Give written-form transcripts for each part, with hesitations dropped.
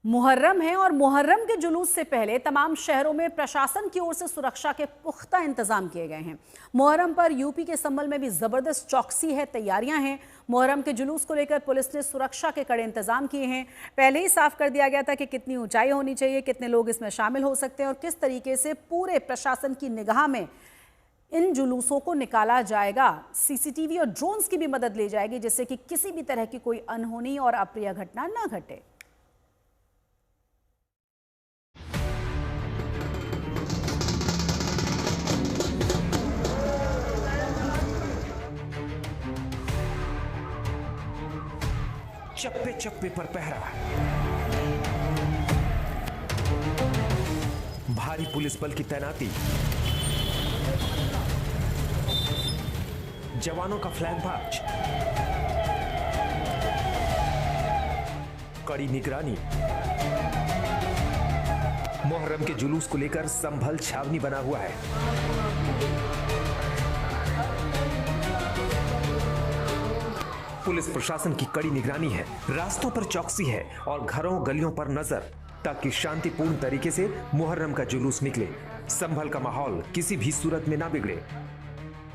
मुहर्रम है और मुहर्रम के जुलूस से पहले तमाम शहरों में प्रशासन की ओर से सुरक्षा के पुख्ता इंतजाम किए गए हैं। मुहर्रम पर यूपी के संभल में भी जबरदस्त चौकसी है, तैयारियां हैं। मुहर्रम के जुलूस को लेकर पुलिस ने सुरक्षा के कड़े इंतजाम किए हैं। पहले ही साफ कर दिया गया था कि कितनी ऊंचाई होनी चाहिए, कितने लोग इसमें शामिल हो सकते हैं और किस तरीके से पूरे प्रशासन की निगाह में इन जुलूसों को निकाला जाएगा। सीसीटीवी और ड्रोन्स की भी मदद ली जाएगी जिससे कि किसी भी तरह की कोई अनहोनी और अप्रिय घटना न घटे। चप्पे चप्पे पर पहरा, भारी पुलिस बल की तैनाती, जवानों का फ्लैग मार्च, कड़ी निगरानी। मुहर्रम के जुलूस को लेकर संभल छावनी बना हुआ है। पुलिस प्रशासन की कड़ी निगरानी है, रास्तों पर चौकसी है और घरों गलियों पर नजर, ताकि शांतिपूर्ण तरीके से मुहर्रम का जुलूस निकले, संभल का माहौल किसी भी सूरत में ना बिगड़े।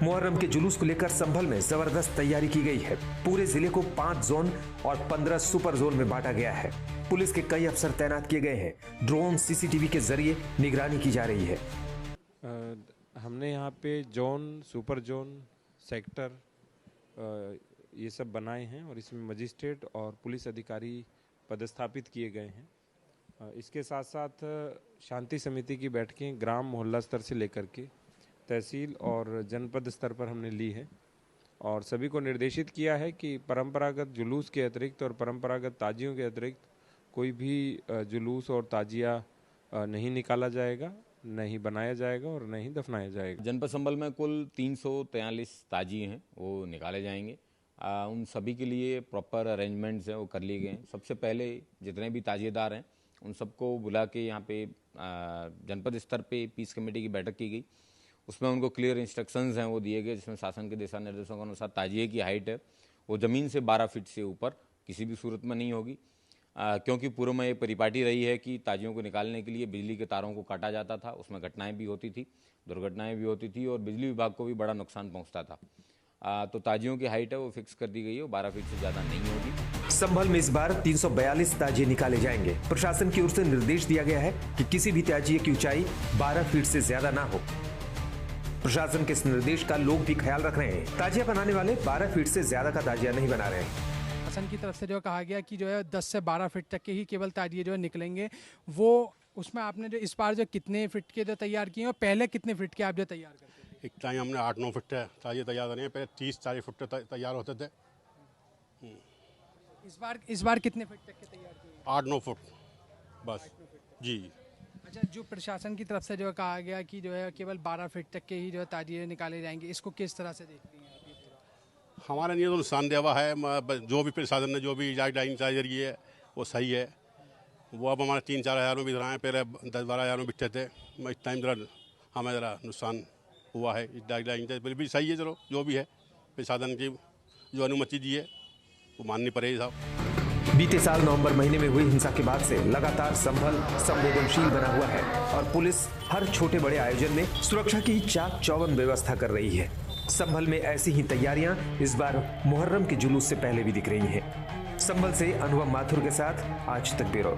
मुहर्रम के जुलूस को लेकर संभल में जबरदस्त तैयारी की गई है। पूरे जिले को 5 जोन और 15 सुपर जोन में बांटा गया है। पुलिस के कई अफसर तैनात किए गए हैं। ड्रोन, सीसीटीवी के जरिए निगरानी की जा रही है। हमने यहाँ पे जोन, सुपर जोन, सेक्टर ये सब बनाए हैं और इसमें मजिस्ट्रेट और पुलिस अधिकारी पदस्थापित किए गए हैं। इसके साथ साथ शांति समिति की बैठकें ग्राम मोहल्ला स्तर से लेकर के तहसील और जनपद स्तर पर हमने ली है और सभी को निर्देशित किया है कि परंपरागत जुलूस के अतिरिक्त और परंपरागत ताजियों के अतिरिक्त कोई भी जुलूस और ताजिया नहीं निकाला जाएगा, नहीं बनाया जाएगा और नहीं दफनाया जाएगा। जनपद संभल में कुल 343 ताजिए हैं, वो निकाले जाएंगे। उन सभी के लिए प्रॉपर अरेंजमेंट्स हैं, वो कर लिए गए हैं। सबसे पहले जितने भी ताजिएदार हैं उन सबको बुला के यहाँ पे जनपद स्तर पे पीस कमेटी की बैठक की गई। उसमें उनको क्लियर इंस्ट्रक्शंस हैं वो दिए गए, जिसमें शासन के दिशा निर्देशों के अनुसार ताजिए की हाइट है वो ज़मीन से 12 फीट से ऊपर किसी भी सूरत में नहीं होगी। क्योंकि पूर्व में ये परिपाटी रही है कि ताजियों को निकालने के लिए बिजली के तारों को काटा जाता था, उसमें घटनाएँ भी होती थी, दुर्घटनाएँ भी होती थी और बिजली विभाग को भी बड़ा नुकसान पहुँचता था। तो ताजियों की हाइट है वो फिक्स कर दी गई है, वो 12 फीट से ज़्यादा नहीं होगी। संभल में इस बार 342 ताजिए निकाले जाएंगे। प्रशासन की ओर से निर्देश दिया गया है कि किसी भी ताजिए की ऊंचाई 12 फीट से ज्यादा ना हो। प्रशासन के इस निर्देश का लोग भी ख्याल रख रहे हैं। ताजिया बनाने वाले 12 फीट से ज्यादा का ताजिया नहीं बना रहे हैं। प्रशासन की तरफ से जो कहा गया कि जो है 10 से 12 फीट तक के ही केवल ताजिए जो है निकलेंगे। वो उसमें आपने जो इस बार जो कितने फीट के जो तैयार किए और पहले कितने फीट के आप जो तैयार करते हैं? एक टाइम हमने 8-9 फुट ताजिए तैयार कर रहे हैं, पहले 30-40 फुट तैयार होते थे। इस बार कितने फीट तक के तैयार किए? 8-9 फुट बस जी। अच्छा, जो प्रशासन की तरफ से जो कहा गया कि जो है केवल 12 फीट तक के ही जो है ताजिए निकाले जाएंगे, इसको किस तरह से देखती हैं आप? ये पूरा हमारे लिए तो नुकसानदेवा है। जो भी प्रशासन ने जो भी गाइडलाइन जारी है वो सही है। वो अब हमारे 3-4 हज़ार में बिक रहे हैं, पहले 10-12 हज़ार में बिकते थे। इस टाइम ज़रा हमें ज़रा नुकसान हुआ है। इस गाइडलाइन भी सही है, चलो जो भी है प्रशासन की जो अनुमति दी है वो माननी पड़ेगी साहब। बीते साल नवंबर महीने में हुई हिंसा के बाद से लगातार संभल संवेदनशील बना हुआ है और पुलिस हर छोटे बड़े आयोजन में सुरक्षा की चाक चौबंद व्यवस्था कर रही है। संभल में ऐसी ही तैयारियां इस बार मुहर्रम के जुलूस से पहले भी दिख रही हैं। संभल से अनुभव माथुर के साथ आज तक ब्यूरो।